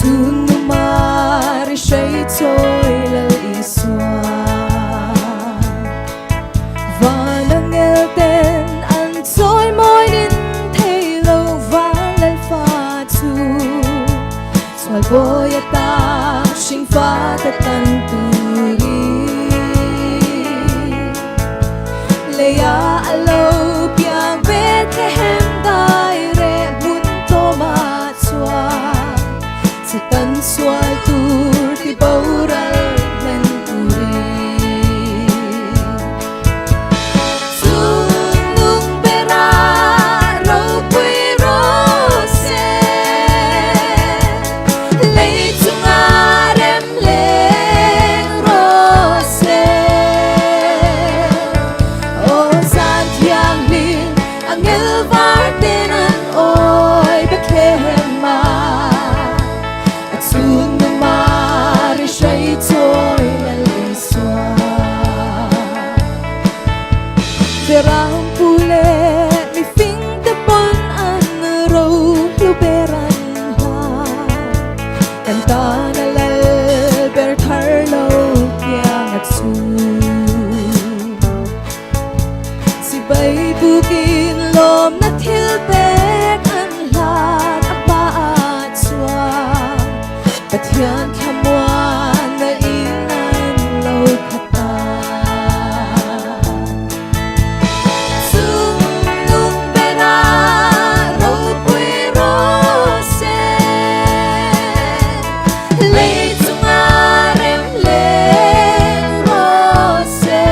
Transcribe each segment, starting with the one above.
Sun mari shay toy lal iswa Vanang elten an toy moy nin taylo valal fatu Swal boy atak shing fatatan turi Leia alo piang Bethlehem dai re bunto matswa Tan sual tur ti baural menturi Sunung bera ro pui rose Lei tungarem leng rose O Santiang lin angel vartenan oi Bethlehem ma Sun mari shay toy lal iswa Verang pule mi fing tepon an ro luberan ha Kanta na lal bertarlo kyang at su Si bay bukin lom na tilbek an lat apaat swa Patyan kamwan na inan law kata Sunung bera ro pui rose Lei tungarem leng rose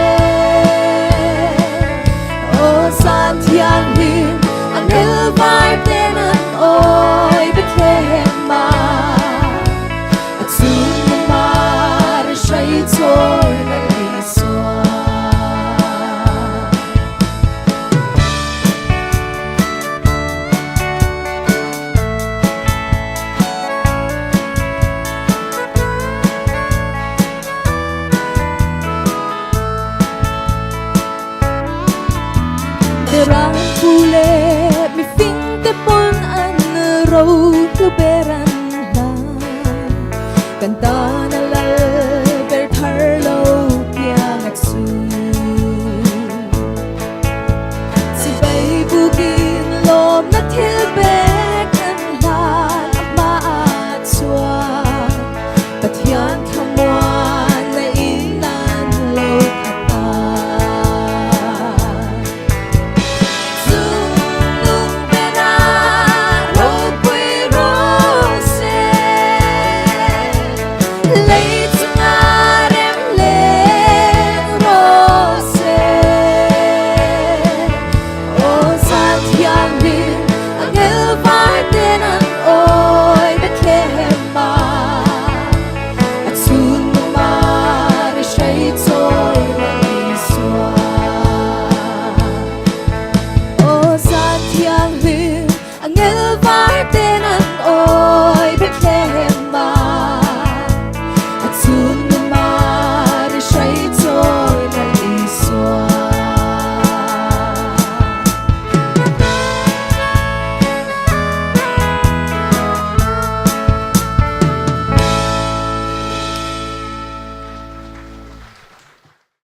O Santiang lin angel vartenan oi Bethlehem ma Shay toy lal iswa Terang pule mi fing tepon an ro luberan